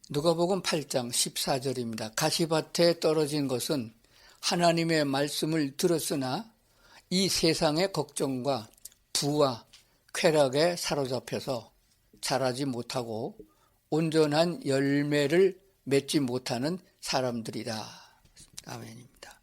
누가복음 8장 14절입니다. 가시밭에 떨어진 것은 하나님의 말씀을 들었으나 이 세상의 걱정과 부와 쾌락에 사로잡혀서 자라지 못하고 온전한 열매를 맺지 못하는 사람들이다. 아멘입니다.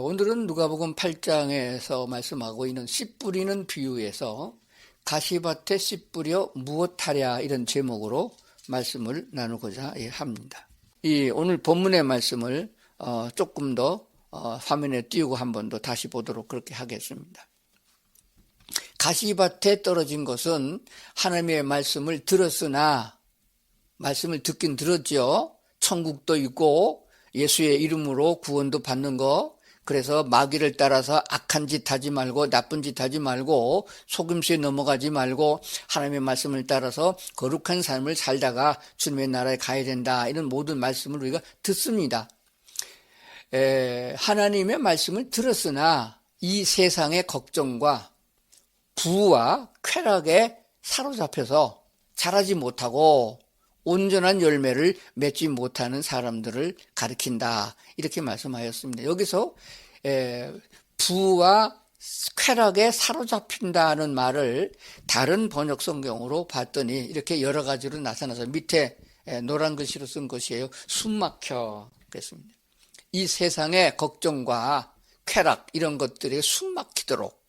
오늘은 누가복음 8장에서 말씀하고 있는 씨 뿌리는 비유에서 가시밭에 씨 뿌려 무엇하랴 이런 제목으로 말씀을 나누고자 합니다. 이 오늘 본문의 말씀을 조금 더 화면에 띄우고 한 번 더 다시 보도록 그렇게 하겠습니다. 가시밭에 떨어진 것은 하나님의 말씀을 들었으나, 말씀을 듣긴 들었죠. 천국도 있고 예수의 이름으로 구원도 받는 거, 그래서 마귀를 따라서 악한 짓 하지 말고 나쁜 짓 하지 말고 속임수에 넘어가지 말고 하나님의 말씀을 따라서 거룩한 삶을 살다가 주님의 나라에 가야 된다, 이런 모든 말씀을 우리가 듣습니다. 하나님의 말씀을 들었으나 이 세상의 걱정과 부와 쾌락에 사로잡혀서 자라지 못하고 온전한 열매를 맺지 못하는 사람들을 가리킨다, 이렇게 말씀하였습니다. 여기서 부와 쾌락에 사로잡힌다는 말을 다른 번역 성경으로 봤더니 이렇게 여러 가지로 나타나서 밑에 노란 글씨로 쓴 것이에요. 숨막혀 그랬습니다. 이 세상의 걱정과 쾌락 이런 것들이 숨막히도록,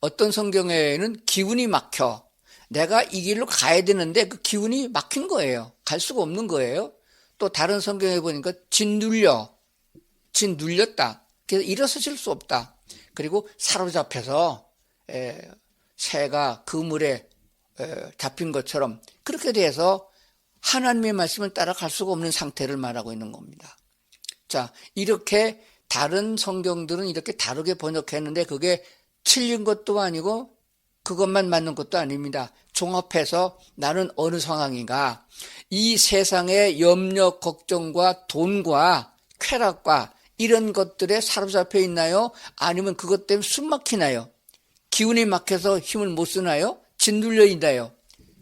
어떤 성경에는 기운이 막혀, 내가 이 길로 가야 되는데 그 기운이 막힌 거예요. 갈 수가 없는 거예요. 또 다른 성경에 보니까 짓눌렸다. 그래서 일어서질 수 없다. 그리고 사로잡혀서 새가 그물에 잡힌 것처럼 그렇게 돼서 하나님의 말씀을 따라갈 수가 없는 상태를 말하고 있는 겁니다. 자, 이렇게 다른 성경들은 이렇게 다르게 번역했는데 그게 틀린 것도 아니고 그것만 맞는 것도 아닙니다. 종합해서 나는 어느 상황인가, 이 세상의 염려, 걱정과 돈과 쾌락과 이런 것들에 사로잡혀 있나요? 아니면 그것 때문에 숨 막히나요? 기운이 막혀서 힘을 못 쓰나요? 짓눌려 있나요?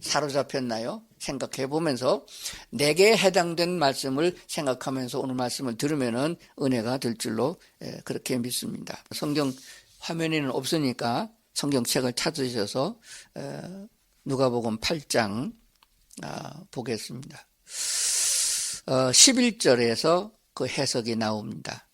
사로잡혔나요? 생각해 보면서 내게 해당된 말씀을 생각하면서 오늘 말씀을 들으면은 은혜가 될 줄로 그렇게 믿습니다. 성경 화면에는 없으니까 성경책을 찾으셔서 누가복음 8장 보겠습니다. 11절에서 그 해석이 나옵니다.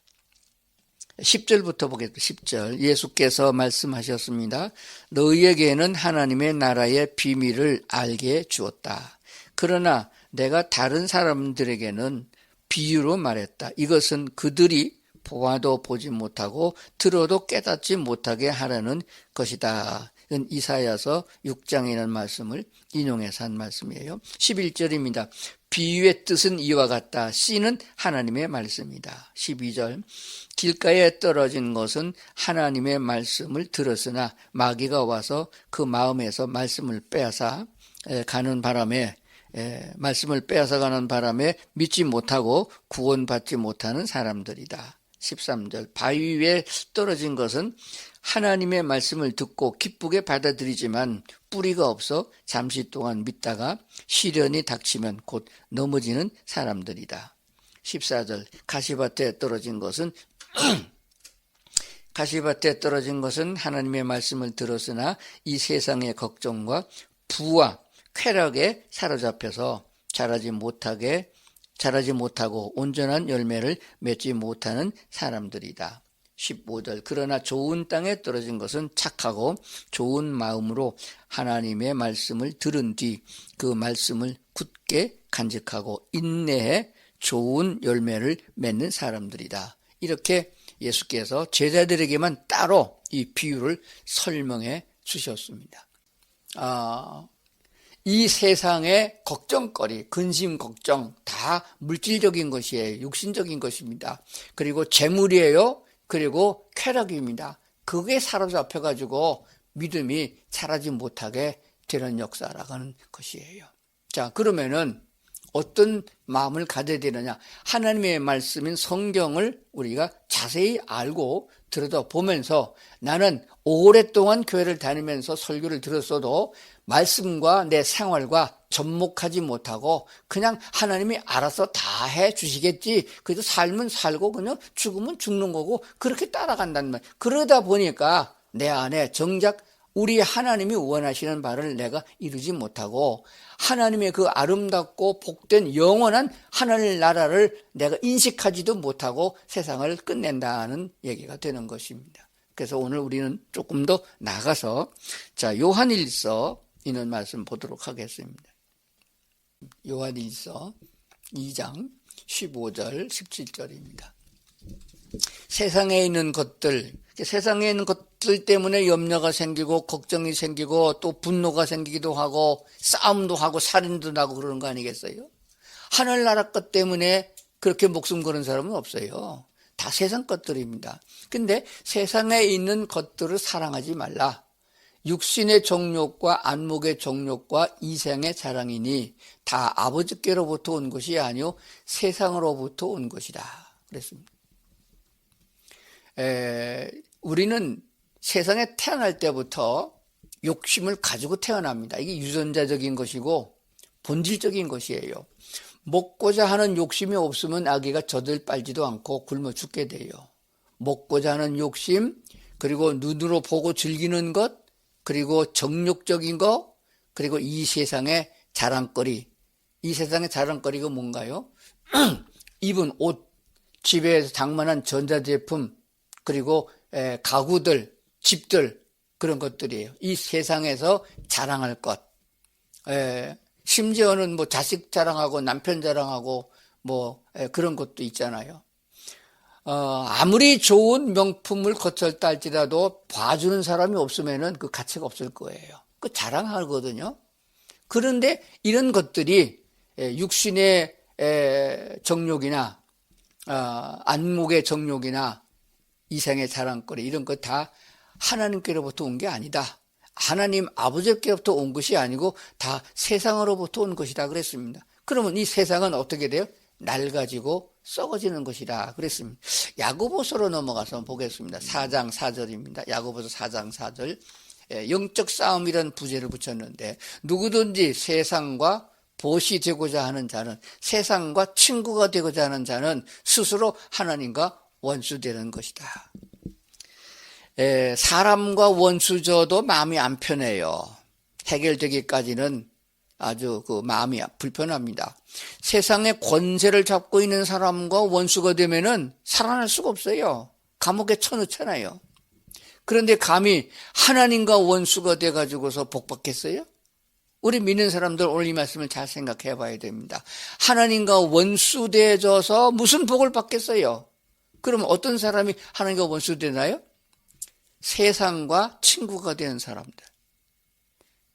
10절부터 보겠습니다. 10절. 예수께서 말씀하셨습니다. 너희에게는 하나님의 나라의 비밀을 알게 주었다. 그러나 내가 다른 사람들에게는 비유로 말했다. 이것은 그들이 보아도 보지 못하고 들어도 깨닫지 못하게 하라는 것이다. 이건 이사야서 6장이라는 말씀을 인용해서 한 말씀이에요. 11절입니다. 비유의 뜻은 이와 같다. 씨는 하나님의 말씀이다. 12절. 길가에 떨어진 것은 하나님의 말씀을 들었으나 마귀가 와서 그 마음에서 말씀을 빼앗아 가는 바람에 말씀을 빼앗아 가는 바람에 믿지 못하고 구원받지 못하는 사람들이다. 13절. 바위 위에 떨어진 것은 하나님의 말씀을 듣고 기쁘게 받아들이지만 뿌리가 없어 잠시 동안 믿다가 시련이 닥치면 곧 넘어지는 사람들이다. 14절. 가시밭에 떨어진 것은 하나님의 말씀을 들었으나 이 세상의 걱정과 부와 쾌락에 사로잡혀서 자라지 못하고 온전한 열매를 맺지 못하는 사람들이다. 15절. 그러나 좋은 땅에 떨어진 것은 착하고 좋은 마음으로 하나님의 말씀을 들은 뒤 그 말씀을 굳게 간직하고 인내해 좋은 열매를 맺는 사람들이다. 이렇게 예수께서 제자들에게만 따로 이 비유를 설명해 주셨습니다. 이 세상의 걱정거리, 근심 걱정 다 물질적인 것이에요. 육신적인 것입니다. 그리고 재물이에요. 그리고 쾌락입니다. 그게 사로잡혀가지고 믿음이 자라지 못하게 되는 역사라고 하는 것이에요. 자, 그러면은 어떤 마음을 가져야 되느냐. 하나님의 말씀인 성경을 우리가 자세히 알고 들여다보면서 나는 오랫동안 교회를 다니면서 설교를 들었어도 말씀과 내 생활과 접목하지 못하고 그냥 하나님이 알아서 다 해주시겠지. 그래서 삶은 살고 그냥 죽으면 죽는 거고 그렇게 따라간단 말이에요. 그러다 보니까 내 안에 정작 우리 하나님이 원하시는 바를 내가 이루지 못하고 하나님의 그 아름답고 복된 영원한 하늘 나라를 내가 인식하지도 못하고 세상을 끝낸다는 얘기가 되는 것입니다. 그래서 오늘 우리는 조금 더 나가서 자 요한일서 있는 말씀 보도록 하겠습니다. 요한일서 2장 15절 17절입니다. 세상에 있는 것들 때문에 염려가 생기고 걱정이 생기고 또 분노가 생기기도 하고 싸움도 하고 살인도 나고 그러는 거 아니겠어요? 하늘나라 것 때문에 그렇게 목숨 거는 사람은 없어요. 다 세상 것들입니다. 근데 세상에 있는 것들을 사랑하지 말라. 육신의 정욕과 안목의 정욕과 이생의 자랑이니 다 아버지께로부터 온 것이 아니요 세상으로부터 온 것이다. 그랬습니다. 우리는 세상에 태어날 때부터 욕심을 가지고 태어납니다. 이게 유전자적인 것이고 본질적인 것이에요. 먹고자 하는 욕심이 없으면 아기가 젖을 빨지도 않고 굶어 죽게 돼요. 먹고자 하는 욕심, 그리고 눈으로 보고 즐기는 것, 그리고 정욕적인 것, 그리고 이 세상의 자랑거리. 이 세상의 자랑거리가 뭔가요? 입은 옷, 집에서 장만한 전자제품, 그리고 가구들, 집들, 그런 것들이에요. 이 세상에서 자랑할 것. 심지어는 뭐 자식 자랑하고 남편 자랑하고 그런 것도 있잖아요. 아무리 좋은 명품을 거쳤다 할지라도 봐주는 사람이 없으면은 그 가치가 없을 거예요. 그 자랑하거든요. 그런데 이런 것들이 육신의 정욕이나 안목의 정욕이나 이생의 자랑거리 이런 거 다 하나님께로부터 온 게 아니다. 하나님 아버지께로부터 온 것이 아니고 다 세상으로부터 온 것이다 그랬습니다. 그러면 이 세상은 어떻게 돼요? 낡아지고 썩어지는 것이다 그랬습니다. 야고보서로 넘어가서 보겠습니다. 4장 4절입니다. 야고보서 4장 4절. 영적 싸움이라는 부제를 붙였는데 누구든지 세상과 보시 되고자 하는 자는, 세상과 친구가 되고자 하는 자는 스스로 하나님과 원수되는 것이다. 사람과 원수져도 마음이 안 편해요. 해결되기까지는 아주 그 마음이 불편합니다. 세상의 권세를 잡고 있는 사람과 원수가 되면은 살아날 수가 없어요. 감옥에 쳐넣잖아요. 그런데 감히 하나님과 원수가 돼가지고서 복 받겠어요? 우리 믿는 사람들 오늘 이 말씀을 잘 생각해 봐야 됩니다. 하나님과 원수 되어서 무슨 복을 받겠어요? 그럼 어떤 사람이 하나님과 원수 되나요? 세상과 친구가 되는 사람들.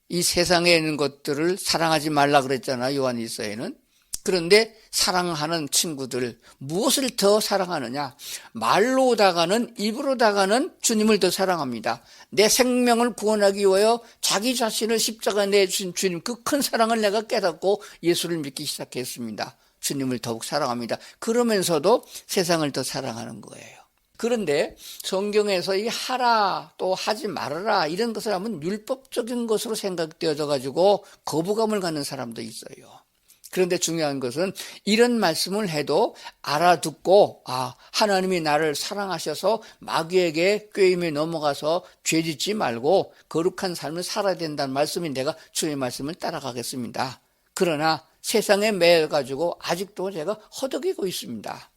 이 세상에 있는 것들을 사랑하지 말라 그랬잖아요. 요한일서에는. 그런데 사랑하는 친구들, 무엇을 더 사랑하느냐? 말로다가는, 입으로다가는 주님을 더 사랑합니다. 내 생명을 구원하기 위하여 자기 자신을 십자가에 내주신 주님, 그 큰 사랑을 내가 깨닫고 예수를 믿기 시작했습니다. 주님을 더욱 사랑합니다. 그러면서도 세상을 더 사랑하는 거예요. 그런데 성경에서 이 하라 또 하지 말아라 이런 것을 하면 율법적인 것으로 생각되어져 가지고 거부감을 갖는 사람도 있어요. 그런데 중요한 것은 이런 말씀을 해도 알아듣고 하나님이 나를 사랑하셔서 마귀에게 꾀임에 넘어가서 죄짓지 말고 거룩한 삶을 살아야 된다는 말씀이 내가 주의 말씀을 따라가겠습니다. 그러나 세상에 매여가지고 아직도 제가 허덕이고 있습니다.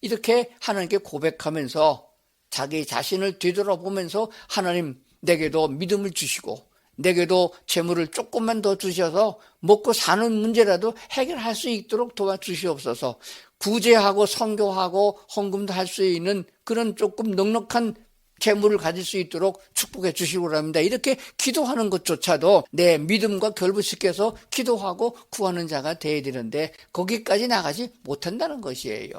이렇게 하나님께 고백하면서 자기 자신을 뒤돌아보면서 하나님 내게도 믿음을 주시고 내게도 재물을 조금만 더 주셔서 먹고 사는 문제라도 해결할 수 있도록 도와주시옵소서. 구제하고 선교하고 헌금도 할 수 있는 그런 조금 넉넉한 재물을 가질 수 있도록 축복해 주시고 합니다. 이렇게 기도하는 것조차도 내 믿음과 결부시켜서 기도하고 구하는 자가 되어야 되는데 거기까지 나가지 못한다는 것이에요.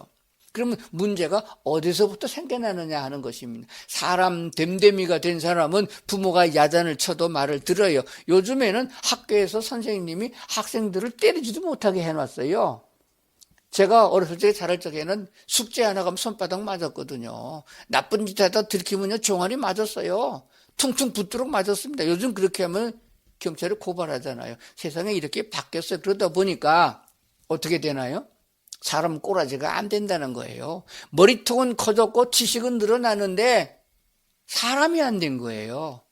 그러면 문제가 어디서부터 생겨나느냐 하는 것입니다. 사람 됨됨이가 된 사람은 부모가 야단을 쳐도 말을 들어요. 요즘에는 학교에서 선생님이 학생들을 때리지도 못하게 해놨어요. 제가 어렸을 때 자랄 적에는 숙제 하나 가면 손바닥 맞았거든요. 나쁜 짓 하다 들키면요 종아리 맞았어요. 퉁퉁 붓도록 맞았습니다. 요즘 그렇게 하면 경찰에 고발하잖아요. 세상에 이렇게 바뀌었어요. 그러다 보니까 어떻게 되나요? 사람 꼬라지가 안 된다는 거예요. 머리통은 커졌고 지식은 늘어나는데 사람이 안 된 거예요.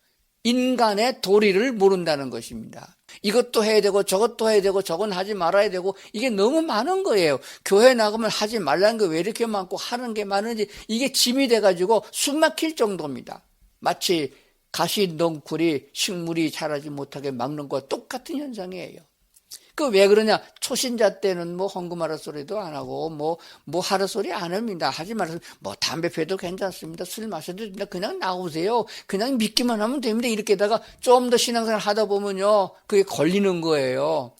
인간의 도리를 모른다는 것입니다. 이것도 해야 되고 저것도 해야 되고 저건 하지 말아야 되고 이게 너무 많은 거예요. 교회 나가면 하지 말라는 게 왜 이렇게 많고 하는 게 많은지 이게 짐이 돼가지고 숨 막힐 정도입니다. 마치 가시 넝쿨이 식물이 자라지 못하게 막는 것과 똑같은 현상이에요. 그 왜 그러냐? 초신자 때는 뭐 헌금하라 소리도 안 하고 뭐 하라 소리 안 합니다. 하지 말아서 뭐 담배 피워도 괜찮습니다. 술 마셔도 됩니다. 그냥 나오세요. 그냥 믿기만 하면 됩니다. 이렇게다가 좀 더 신앙생활 하다 보면요. 그게 걸리는 거예요.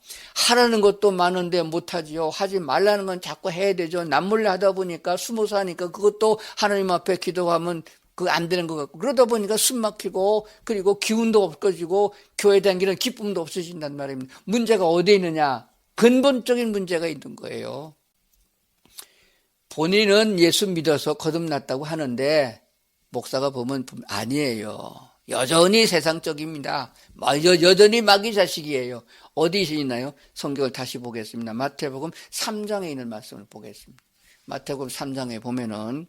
하라는 것도 많은데 못하지요. 하지 말라는 건 자꾸 해야 되죠. 남몰래 하다 보니까 숨어서 하니까 그것도 하나님 앞에 기도하면 그거 안 되는 것 같고 그러다 보니까 숨 막히고 그리고 기운도 없어지고 교회 다니는 기쁨도 없어진단 말입니다. 문제가 어디에 있느냐? 근본적인 문제가 있는 거예요. 본인은 예수 믿어서 거듭났다고 하는데 목사가 보면 아니에요. 여전히 세상적입니다. 여전히 마귀 자식이에요. 어디 있나요? 성경을 다시 보겠습니다. 마태복음 3장에 있는 말씀을 보겠습니다. 마태복음 3장에 보면은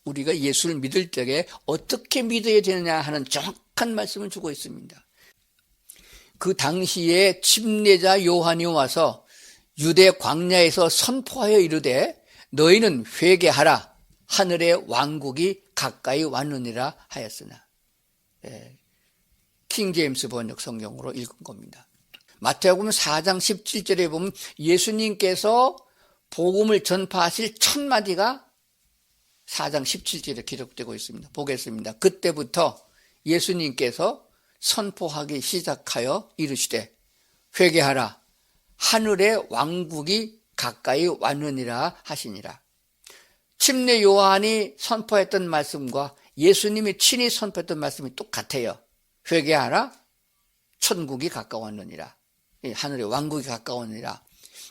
우리가 예수를 믿을 적에 어떻게 믿어야 되느냐 하는 정확한 말씀을 주고 있습니다. 그 당시에 침례자 요한이 와서 유대 광야에서 선포하여 이르되 너희는 회개하라 하늘의 왕국이 가까이 왔느니라 하였으나 킹제임스 번역 성경으로 읽은 겁니다. 마태복음 4장 17절에 보면 예수님께서 복음을 전파하실 첫 마디가 4장 17절에 기록되고 있습니다. 보겠습니다. 그때부터 예수님께서 선포하기 시작하여 이르시되 회개하라 하늘의 왕국이 가까이 왔느니라 하시니라. 침례 요한이 선포했던 말씀과 예수님이 친히 선포했던 말씀이 똑같아요. 회개하라 천국이 가까웠느니라. 하늘의 왕국이 가까웠느니라.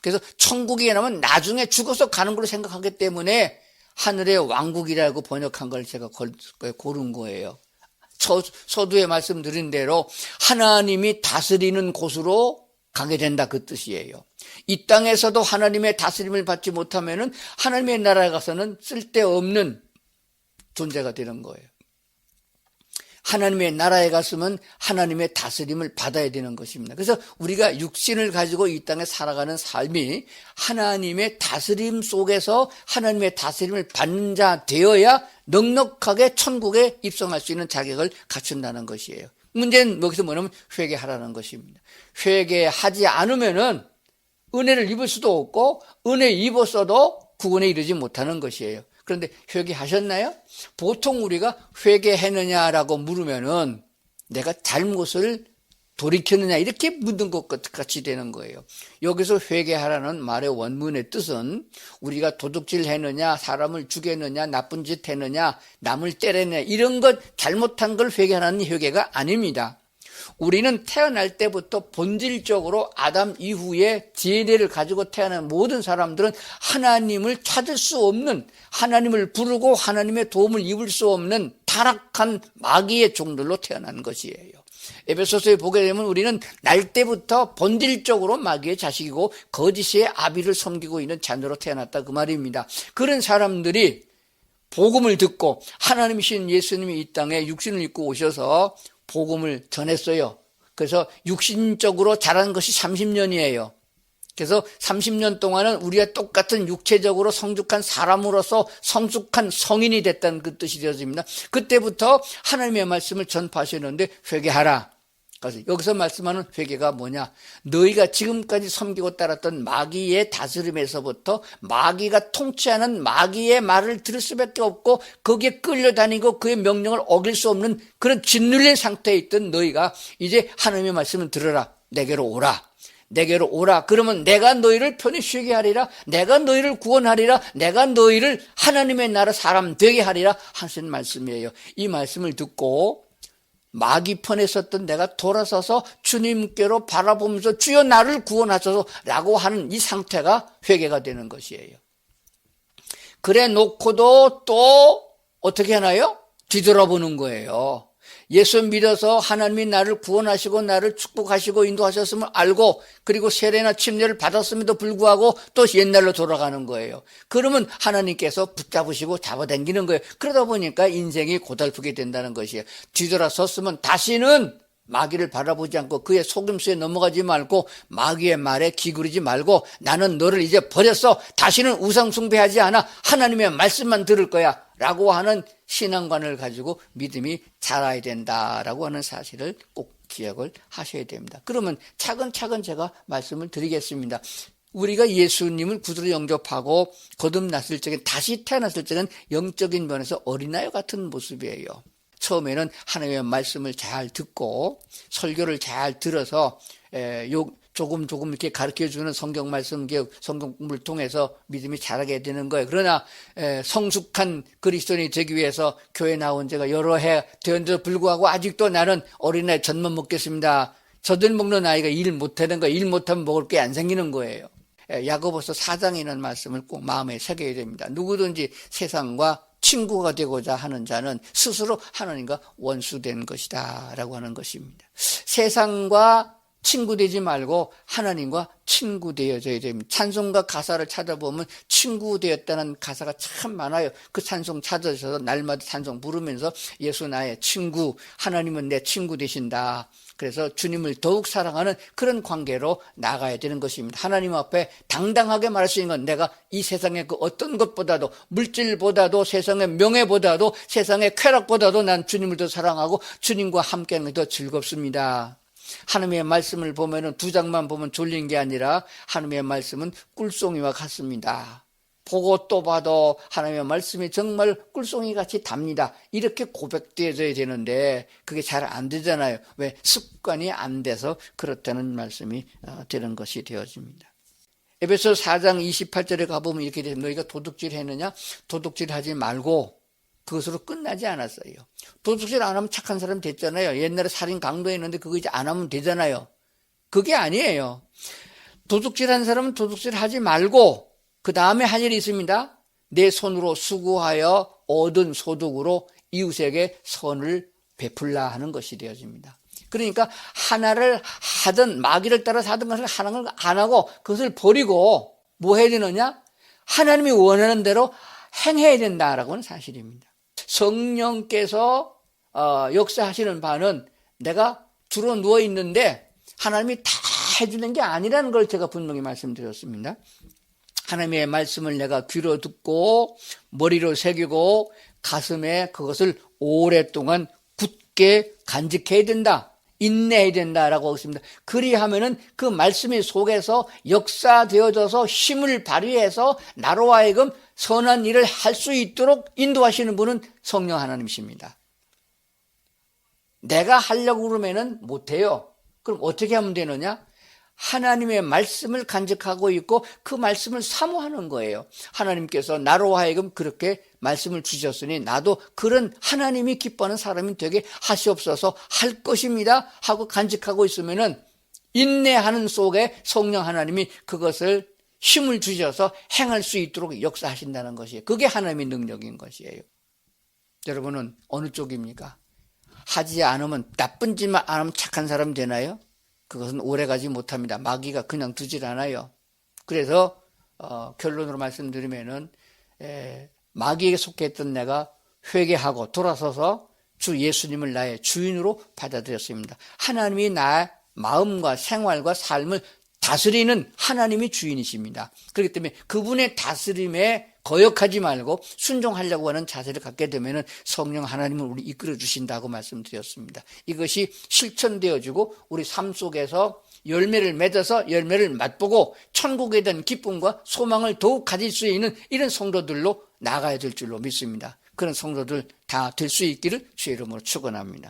그래서 천국에 가면 나중에 죽어서 가는 걸로 생각하기 때문에 하늘의 왕국이라고 번역한 걸 제가 고른 거예요. 서두에 말씀드린 대로 하나님이 다스리는 곳으로 가게 된다 그 뜻이에요. 이 땅에서도 하나님의 다스림을 받지 못하면은 하나님의 나라에 가서는 쓸데없는 존재가 되는 거예요. 하나님의 나라에 갔으면 하나님의 다스림을 받아야 되는 것입니다. 그래서 우리가 육신을 가지고 이 땅에 살아가는 삶이 하나님의 다스림 속에서 하나님의 다스림을 받는 자 되어야 넉넉하게 천국에 입성할 수 있는 자격을 갖춘다는 것이에요. 문제는 여기서 뭐냐면 회개하라는 것입니다. 회개하지 않으면은 은혜를 입을 수도 없고 은혜 입었어도 구원에 이르지 못하는 것이에요. 그런데 회개하셨나요? 보통 우리가 회개했느냐라고 물으면은 내가 잘못을 돌이켰느냐 이렇게 묻는 것 같이 되는 거예요. 여기서 회개하라는 말의 원문의 뜻은 우리가 도둑질 했느냐, 사람을 죽였느냐, 나쁜 짓 했느냐, 남을 때렸느냐 이런 것 잘못한 걸 회개하라는 회개가 아닙니다. 우리는 태어날 때부터 본질적으로 아담 이후에 DNA를 가지고 태어난 모든 사람들은 하나님을 찾을 수 없는, 하나님을 부르고 하나님의 도움을 입을 수 없는 타락한 마귀의 종들로 태어난 것이에요. 에베소서에 보게 되면 우리는 날 때부터 본질적으로 마귀의 자식이고 거짓의 아비를 섬기고 있는 자녀로 태어났다 그 말입니다. 그런 사람들이 복음을 듣고 하나님이신 예수님이 이 땅에 육신을 입고 오셔서 복음을 전했어요. 그래서 육신적으로 자란 것이 30년이에요. 그래서 30년 동안은 우리가 똑같은 육체적으로 성숙한 사람으로서 성숙한 성인이 됐다는 그 뜻이 되어집니다. 그때부터 하나님의 말씀을 전파하셨는데 회개하라. 그래서 여기서 말씀하는 회개가 뭐냐? 너희가 지금까지 섬기고 따랐던 마귀의 다스림에서부터 마귀가 통치하는 마귀의 말을 들을 수밖에 없고 거기에 끌려다니고 그의 명령을 어길 수 없는 그런 짓눌린 상태에 있던 너희가 이제 하나님의 말씀을 들으라. 내게로 오라. 내게로 오라. 그러면 내가 너희를 편히 쉬게 하리라. 내가 너희를 구원하리라. 내가 너희를 하나님의 나라 사람 되게 하리라 하신 말씀이에요. 이 말씀을 듣고 마귀 편에 섰던 내가 돌아서서 주님께로 바라보면서 주여 나를 구원하소서 라고 하는 이 상태가 회개가 되는 것이에요. 그래 놓고도 또 어떻게 하나요? 뒤돌아보는 거예요. 예수 믿어서 하나님이 나를 구원하시고 나를 축복하시고 인도하셨음을 알고 그리고 세례나 침례를 받았음에도 불구하고 또 옛날로 돌아가는 거예요. 그러면 하나님께서 붙잡으시고 잡아당기는 거예요. 그러다 보니까 인생이 고달프게 된다는 것이에요. 뒤돌아섰으면 다시는 마귀를 바라보지 않고 그의 속임수에 넘어가지 말고 마귀의 말에 기울이지 말고 나는 너를 이제 버렸어. 다시는 우상 숭배하지 않아. 하나님의 말씀만 들을 거야 라고 하는 신앙관을 가지고 믿음이 자라야 된다라고 하는 사실을 꼭 기억을 하셔야 됩니다. 그러면 차근차근 제가 말씀을 드리겠습니다. 우리가 예수님을 구주로 영접하고 거듭났을 적에 다시 태어났을 적은 영적인 면에서 어린아이 같은 모습이에요. 처음에는 하나님의 말씀을 잘 듣고 설교를 잘 들어서 조금 이렇게 가르쳐주는 성경 말씀 교육, 성경 공부를 통해서 믿음이 자라게 되는 거예요. 그러나 성숙한 그리스도인이 되기 위해서 교회 나온 지가 여러 해 되었는데도 불구하고 아직도 나는 어린아이 젖만 먹겠습니다. 젖을 먹는 아이가 일 못하는 거예요. 일 못하면 먹을 게 안 생기는 거예요. 야고보서 4장에 있는 말씀을 꼭 마음에 새겨야 됩니다. 누구든지 세상과 친구가 되고자 하는 자는 스스로 하나님과 원수된 것이다 라고 하는 것입니다. 세상과 친구 되지 말고 하나님과 친구 되어져야 됩니다. 찬송가 가사를 찾아보면 친구 되었다는 가사가 참 많아요. 그 찬송 찾아서 날마다 찬송 부르면서 예수 나의 친구, 하나님은 내 친구 되신다. 그래서 주님을 더욱 사랑하는 그런 관계로 나가야 되는 것입니다. 하나님 앞에 당당하게 말할 수 있는 건 내가 이 세상의 그 어떤 것보다도 물질보다도 세상의 명예보다도 세상의 쾌락보다도 난 주님을 더 사랑하고 주님과 함께하는 게 더 즐겁습니다. 하나님의 말씀을 보면은 두 장만 보면 졸린 게 아니라 하나님의 말씀은 꿀송이와 같습니다. 보고 또 봐도 하나님의 말씀이 정말 꿀송이 같이 답니다. 이렇게 고백되어져야 되는데 그게 잘 안 되잖아요. 왜? 습관이 안 돼서 그렇다는 말씀이 되는 것이 되어집니다. 에베소 4장 28절에 가보면 이렇게 됩니다. 너희가 도둑질 했느냐? 도둑질 하지 말고 그것으로 끝나지 않았어요. 도둑질 안 하면 착한 사람 됐잖아요. 옛날에 살인 강도했는데 그거 이제 안 하면 되잖아요. 그게 아니에요. 도둑질한 사람은 도둑질 하지 말고 그 다음에 할 일이 있습니다. 내 손으로 수고하여 얻은 소득으로 이웃에게 선을 베풀라 하는 것이 되어집니다. 그러니까 하나를 하든 마귀를 따라서 하든 것을 하는 걸 안 하고 그것을 버리고 뭐 해야 되느냐? 하나님이 원하는 대로 행해야 된다라고 하는 사실입니다. 성령께서 역사하시는 바는 내가 주로 누워 있는데 하나님이 다 해주는 게 아니라는 걸 제가 분명히 말씀드렸습니다. 하나님의 말씀을 내가 귀로 듣고 머리로 새기고 가슴에 그것을 오랫동안 굳게 간직해야 된다. 인내해야 된다라고 하고 있습니다. 그리하면은 그 말씀이 속에서 역사되어져서 힘을 발휘해서 나로 하여금 선한 일을 할 수 있도록 인도하시는 분은 성령 하나님이십니다. 내가 하려고 그러면은 못해요. 그럼 어떻게 하면 되느냐? 하나님의 말씀을 간직하고 있고 그 말씀을 사모하는 거예요. 하나님께서 나로 하여금 그렇게 말씀을 주셨으니 나도 그런 하나님이 기뻐하는 사람이 되게 하시옵소서 할 것입니다 하고 간직하고 있으면은 인내하는 속에 성령 하나님이 그것을 힘을 주셔서 행할 수 있도록 역사하신다는 것이에요. 그게 하나님의 능력인 것이에요. 여러분은 어느 쪽입니까? 하지 않으면 나쁜 짓만 안 하면 착한 사람 되나요? 그것은 오래가지 못합니다. 마귀가 그냥 두질 않아요. 그래서 결론으로 말씀드리면은 마귀에게 속했던 내가 회개하고 돌아서서 주 예수님을 나의 주인으로 받아들였습니다. 하나님이 나의 마음과 생활과 삶을 다스리는 하나님이 주인이십니다. 그렇기 때문에 그분의 다스림에 거역하지 말고 순종하려고 하는 자세를 갖게 되면 성령 하나님은 우리 이끌어 주신다고 말씀드렸습니다. 이것이 실천되어지고 우리 삶 속에서 열매를 맺어서 열매를 맛보고 천국에 대한 기쁨과 소망을 더욱 가질 수 있는 이런 성도들로 나가야 될 줄로 믿습니다. 그런 성도들 다 될 수 있기를 주의 이름으로 축원합니다.